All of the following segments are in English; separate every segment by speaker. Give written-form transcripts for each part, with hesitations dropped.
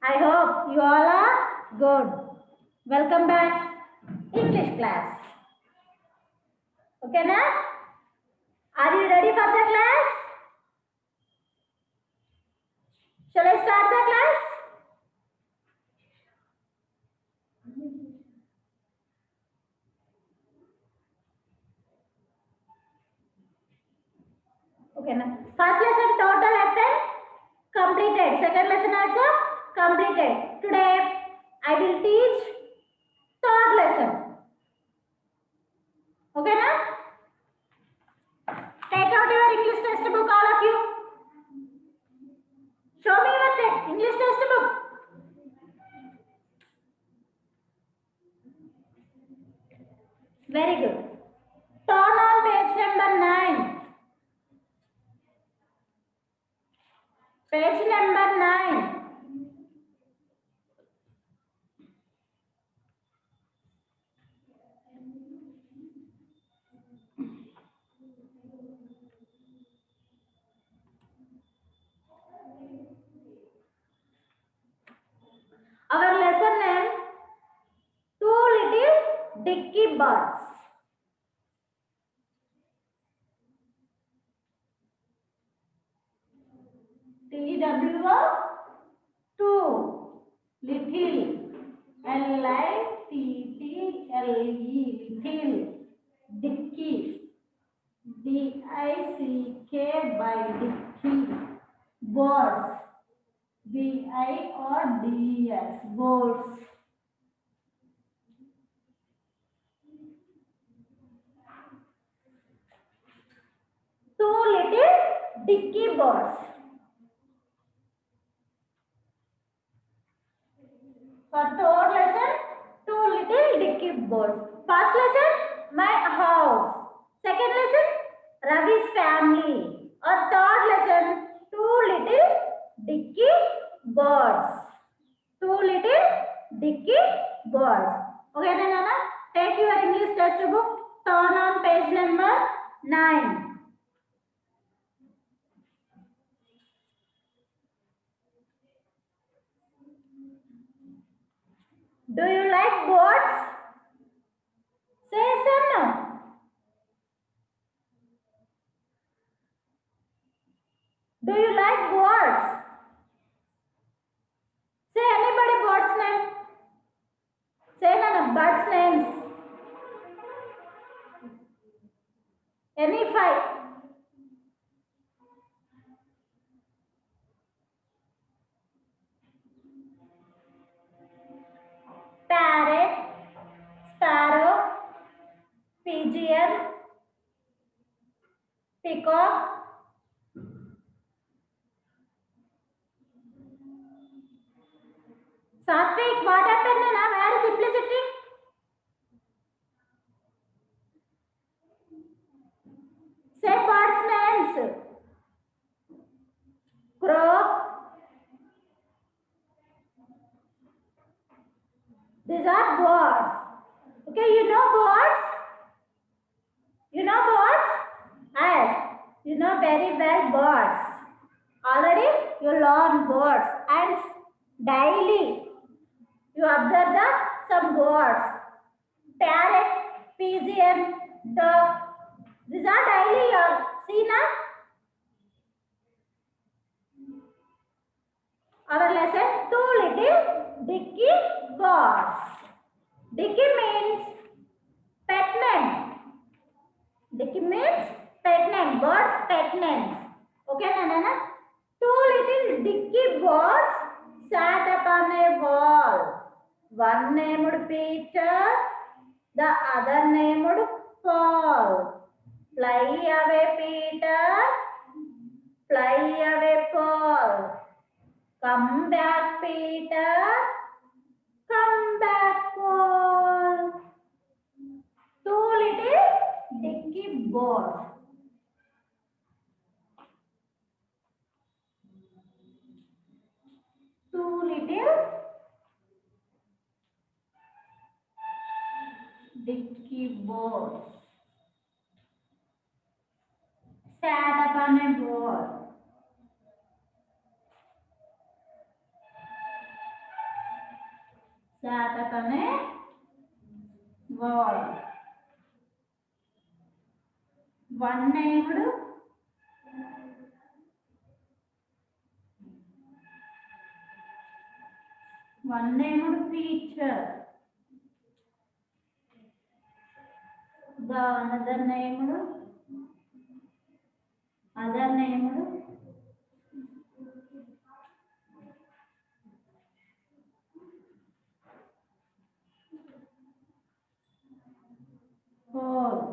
Speaker 1: I hope you all are good. Welcome back, English class. Okay, na? Are you ready for the class? Shall I start the class? Okay, na? First lesson total lesson completed. Second lesson also completed. Today I will teach third lesson. Okay, na? Take out your English textbook, all of you. Show me your English textbook. Very good. Turn on page number 9. Page number 9. Our lesson name, Two Little Dicky Birds. TWO, two, little, LITTLE, little, Dicky, DICK by Dicky, birds, BIRDS, birds. Two little Dicky birds. For third lesson, Two Little Dicky Birds. First lesson, My House. Second lesson, Ravi's Family. Or third lesson, Two Little Dicky Birds. Two Little Dicky Birds. Okay, Nana? Take your English textbook. Turn on page number 9. Do you like birds? Say yes or no. Do you like birds? Say anybody bird's name. Say none birds names. Any five. Parrot, sparrow, pigeon, peacock. Satvik, what happened now? Where is simplicity? Say birds names. Crow. These are birds. Okay, you know birds? You know birds? Yes, you know very well birds. Already you learn birds and daily you observe some birds. Parrot, pigeon, duck. These are daily you see na? Our lesson, Two Little Dicky Birds. Dicky means pet name. Dicky means pet name, bird pet name. Okay, Nana? Two little dicky birds sat upon a wall. One named Peter, the other named Paul. Fly away, Peter. Fly away, Paul. Come back, Peter. Come back, Paul. Two little dicky birds. Two little dicky birds sat upon a wall. Sat upon a wall. One named teacher. The other named hole.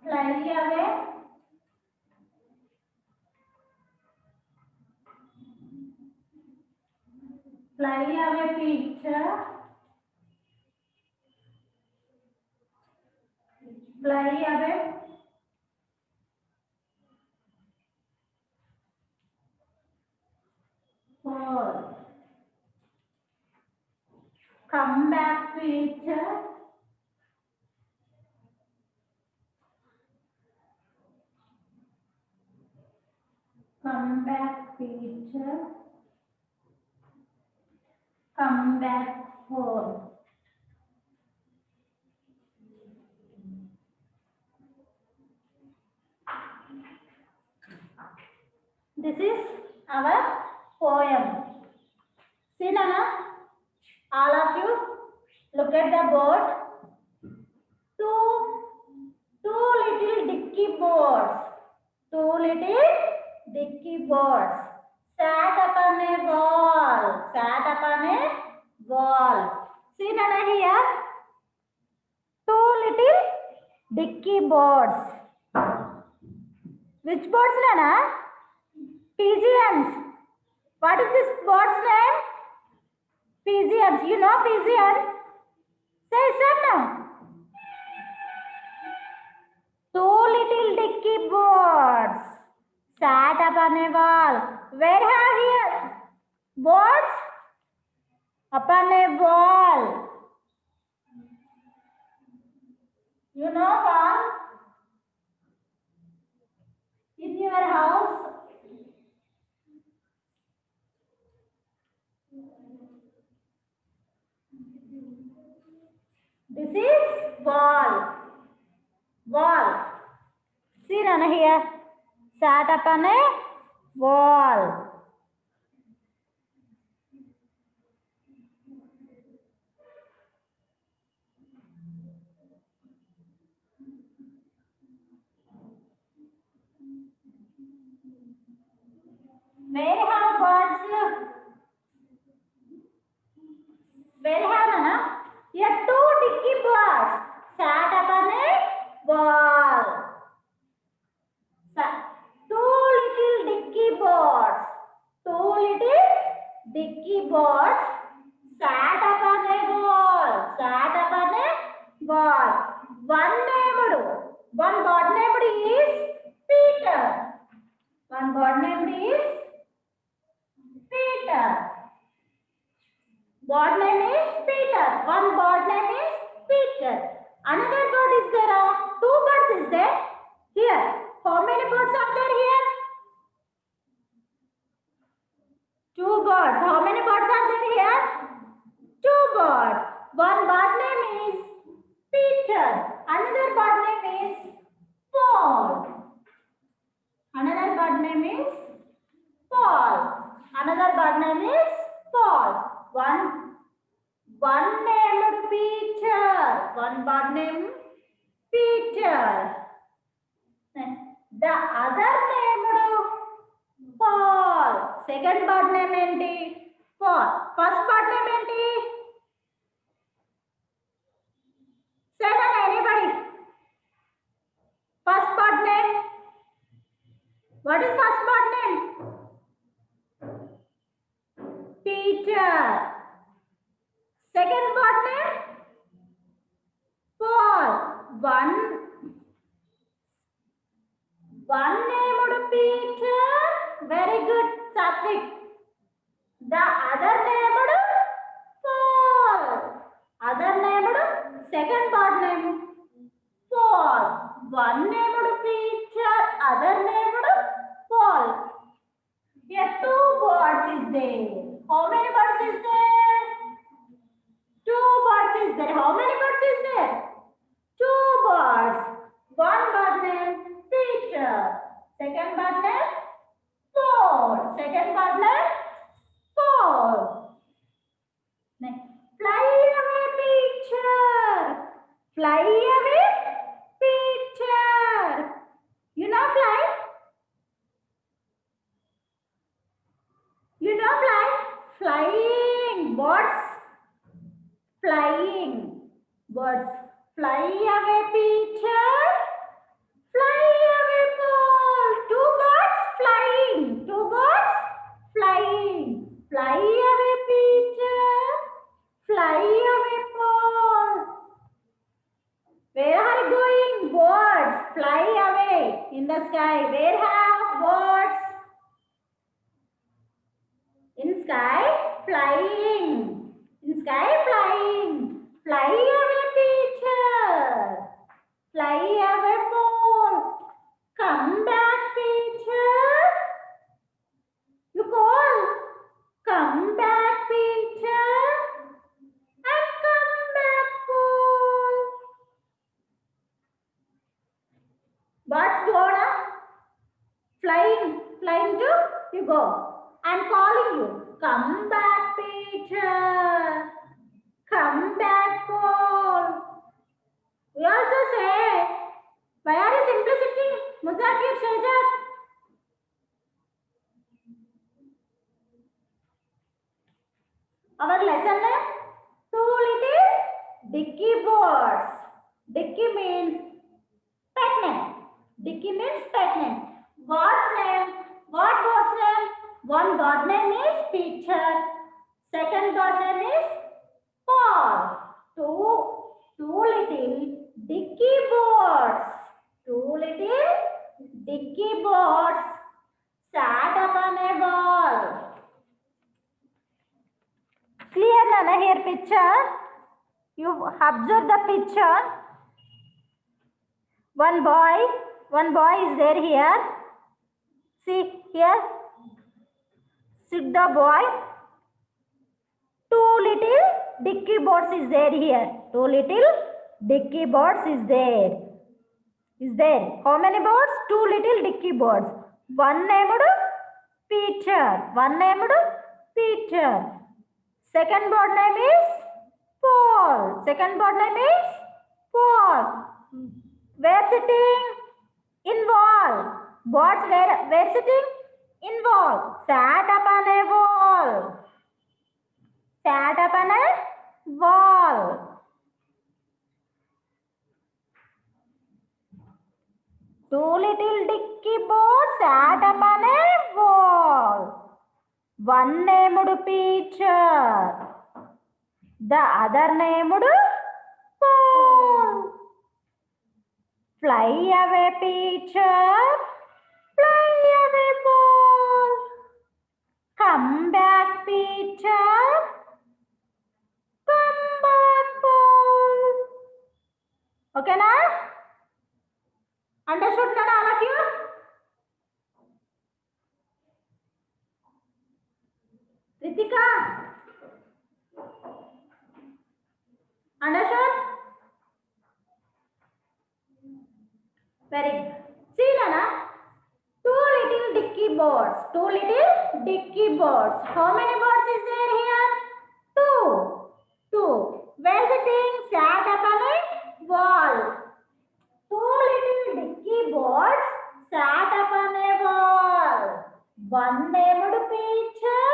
Speaker 1: Fly away. Fly away picture. Fly away. Hole. Come back picture. Come back picture. Come back home. This is our poem. See Nana, all of you look at the board. Two little dicky birds. Two little dicky birds sat upon a wall. Sat upon a wall. See Nana here. Two little dicky birds. Which birds Nana? Pigeons. What is this bird's name? Pigeons. You know pigeon? Say son. Two little dicky birds sat upon a wall. Where are here? Birds upon a wall. You know wall? In your house. This is wall. Wall. See Nana here. Sat upon a wall. Where have birds? Where have Nana? Here two dicky birds sat upon a wall. Two little dicky birds. Two little dicky birds sat upon a wall. Sat upon a wall. One bird named is Peter. One bird named is Peter. Bird name is Peter. One bird name is Peter. Another bird is there. Two birds is there. Here. How many birds are there here? Two birds. How many birds are there here? Two birds. One bird name is Peter. Another bird name is Paul. Another bird name is Paul. Another bird name is Paul. One named Peter. One bird named Peter. The other named Paul. Second bird name enti? Paul. First bird name enti? Say that anybody. First bird name. What is first bird name? Peter. Second bird name? Paul. One named Peter. Very good, Satvik. The other named Paul. Other named second bird name Paul. One named Peter. other named Paul. Here two birds is there. How many birds is there? Two birds is there. How many birds is there? Two birds. One bird named Peter. Second bird named Paul. Second bird named Paul. Next. Fly away, Peter. Fly away, Peter. You know fly? You know fly? Flying. Birds. Flying. Birds. Fly away, Peter. Fly away, Paul. Two birds flying. Two birds flying. Fly away, Peter. Fly away, Paul. Where are you going? Birds fly away in the sky. Where have birds? In sky flying. In sky flying. Fly away, Peter. Fly away, Paul. Come back, Peter. You call. Come back, Peter. And come back, Paul. Birds go na? Flying. Flying to? You go. I'm calling you. Come back, Peter. Come back, Paul. We also say, why are you simply sitting? Muzakir, Shahjaz. Our lesson name, two little dicky birds. Dicky means pet name. Dicky means pet name. Bird's name, what bird's name? One bird name is Peter. Second bird name is Paul. Two little dicky birds. Two little dicky birds sat upon a wall. Clear, Nana, here picture. You observe the picture. One boy is there here. See here. Sit the boy. Two little dicky birds is there here. Two little dicky birds is there. Is there. How many birds? Two little dicky birds. One named Peter. One named Peter. Second bird name is Paul. Second bird name is Paul. Where sitting? In wall. Birds where sitting? In wall. Sat upon a wall. Sat upon a wall. Two little dicky birds sat upon a wall. One named Peter. The other named Paul. Fly away, Peter. Fly away, Paul. Come back, Peter. Come back, Paul. Okay, na? Understood, na, all of you? Ritika? Understood? Very good. See, Nana? Two little dicky birds. Two little dicky birds. How many birds is there here? Two. Two. Where sitting? Sat upon a wall. Two little dicky birds sat upon a wall. One named Peter.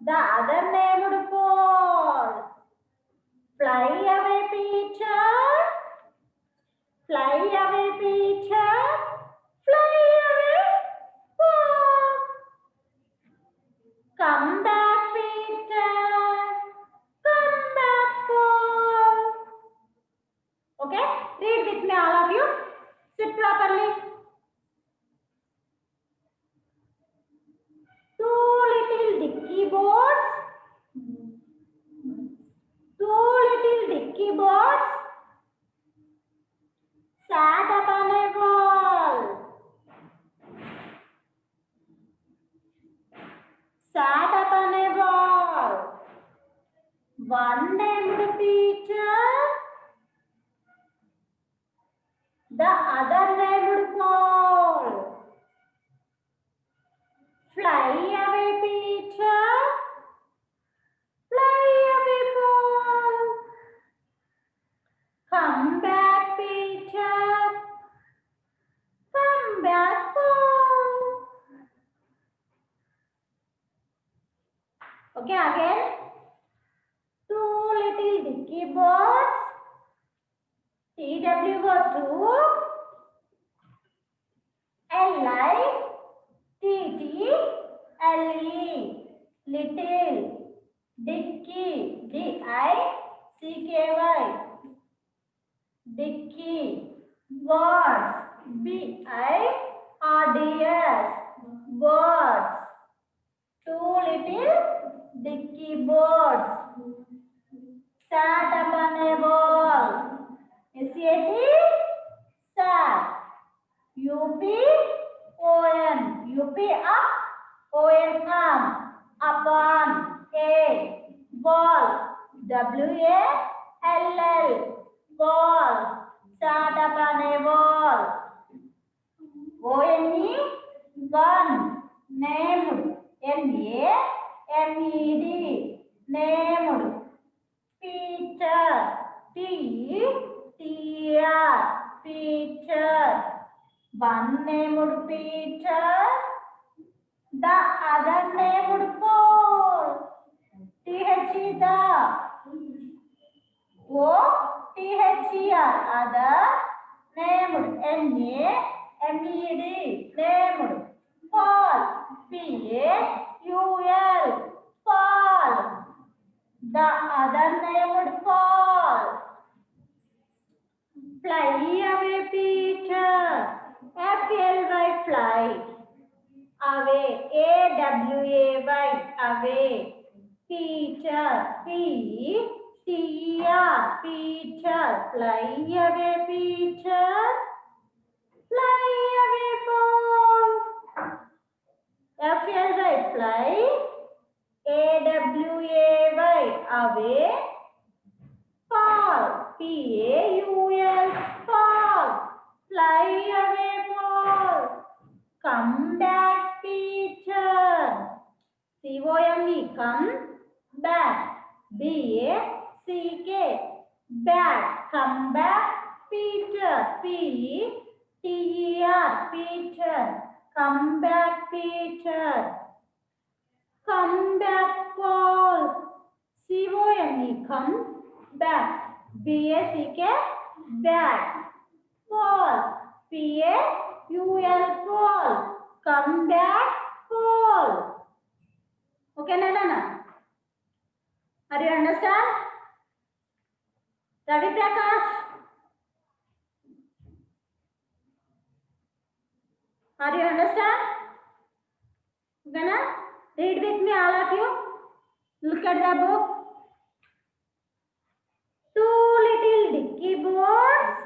Speaker 1: The other named Paul. Fly away, Peter. Fly away, Peter. Fly away, Paul. Come back, Peter. Come back, Paul. Okay? Read with me, all of you. Sit properly. Two little dicky birds. Two little dicky birds sat upon a wall. named Peter. The other named Paul. Fly away, Peter. Fly away, Paul. Come back, Peter. Come back, Paul. Okay, again. Two little dicky birds. TW go two. LITTLE. Little. Dicky. DICKY. Dicky. Birds. BIRDS. Birds. Two little dicky birds sat upon a wall. SAT, sat. UPON. UP up. ON arm. Upon. A. Ball. WALL. Ball. Sat upon a wall. ONE. Gun. Named. NAMED. Named. Peter. PETR. Peter. One named Peter. The other named Paul. THE the. OTHER. Other. Named. NAMED. Named. Paul. PAUL. Paul. The other named Paul. Fly away, Peter. FLY, fly. Away. AWAY, away. Peter. PETR. Peter. Fly away, Peter. Fly away, Paul. FLY, fly. AWAY, away. Paul. PAUL, Paul. Fly away, Paul. Come back, Peter. COME, come back. BACK, back. Come back, Peter. PETER, Peter. Come back, Peter. Come back, Paul. COME, come back. BACK, back. Paul. PAUL, Paul. Come back, Paul. Okay, Nalana? Are you understand? Ravi Prakash? Are you understand? Gonna read with me, all of you. Look at the book. Two little dicky birds.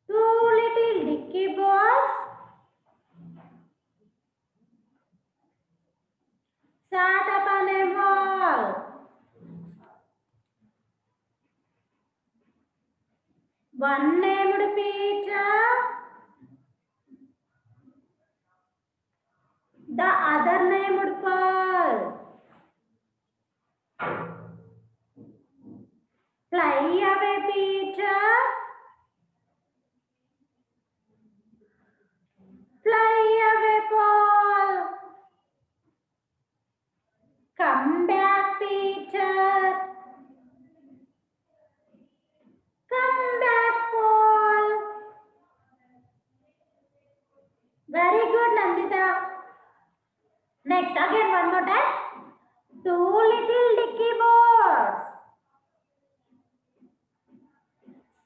Speaker 1: Two little dicky birds sat upon a wall. One named Peter. The other named Paul. Fly away, Peter. Fly away, Paul. Come back, Peter. Come back, Paul. Very good, Nandita. Next, again one more time. Two little dicky birds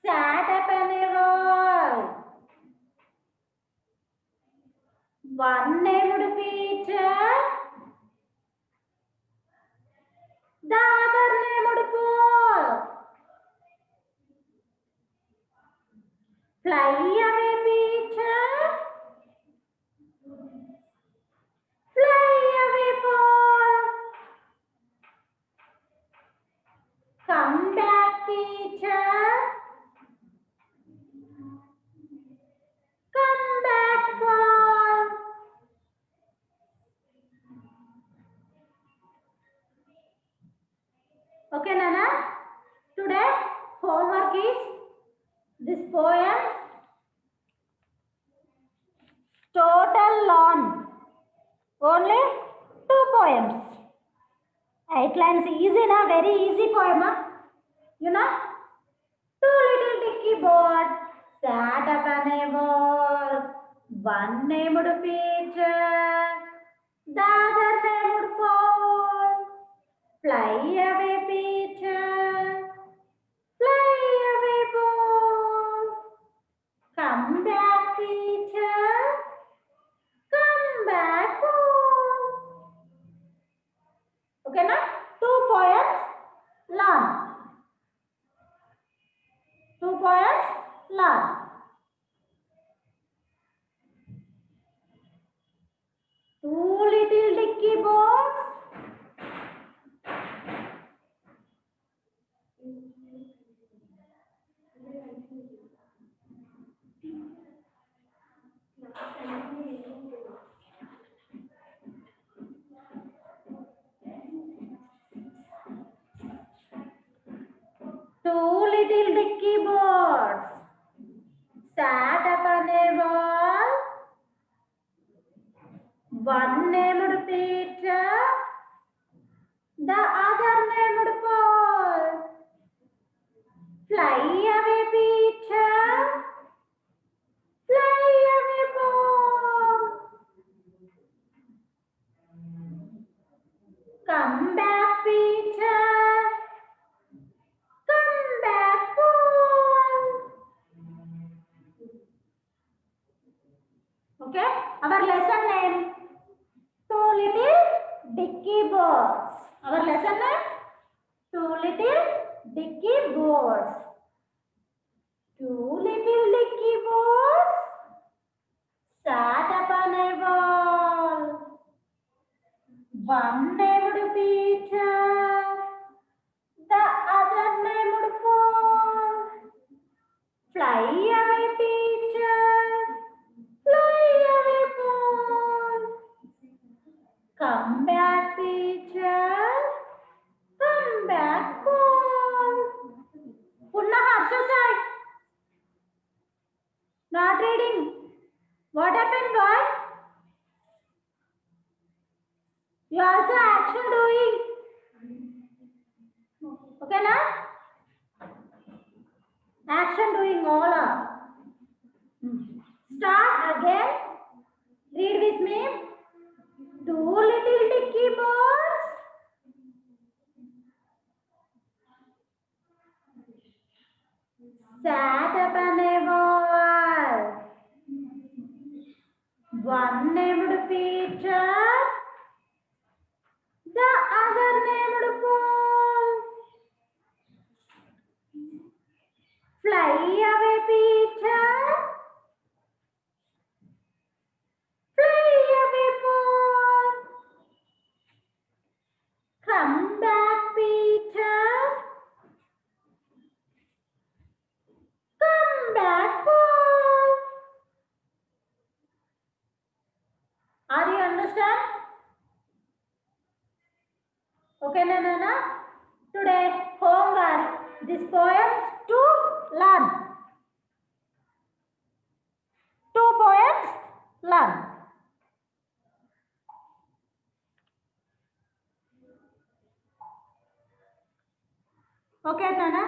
Speaker 1: sat upon a wall. One named Peter. The other named Paul. Fly away, Peter. Fly away, Paul. Okay, Nana. Today homework is this poem. Total lawn. Only 2 poems. 8 lines easy na, very easy poem. You know. 2 little dicky birds sat upon a wall. One named Peter, the other named Paul. Fly away, Peter. Fly away, Paul. Come back, Peter. Come back, Paul. Okay, na? 2 poems, learn. 2 poems, learn. Two little dicky birds. Two little dicky birds sat upon a wall. One named Peter, the other named Paul. Fly away, Peter. Fly away, Paul. Come back, Peter. Come back, Paul. Okay, our lesson name, Two Little Dicky Birds. Our lesson name, Two Little Dicky Birds. Two little dicky birds sat upon a wall. One named Peter, the other named Paul. Fly away, Peter. Fly away, Paul. Come back, Peter. Come back, Paul. Punna Harsha sir. Not reading. What happened, boy? You also action doing. Okay, na? Action doing all up. Start again. Read with me. Two little dicky birds sat upon a wall. One named Peter, the other named Paul. Fly away, Peter. Fly away, Paul. Come back, Peter. Come back, Paul. Are you understand? Okay, Nana. Today homework. This poem to learn. 2 poems learn. Okay, Nana.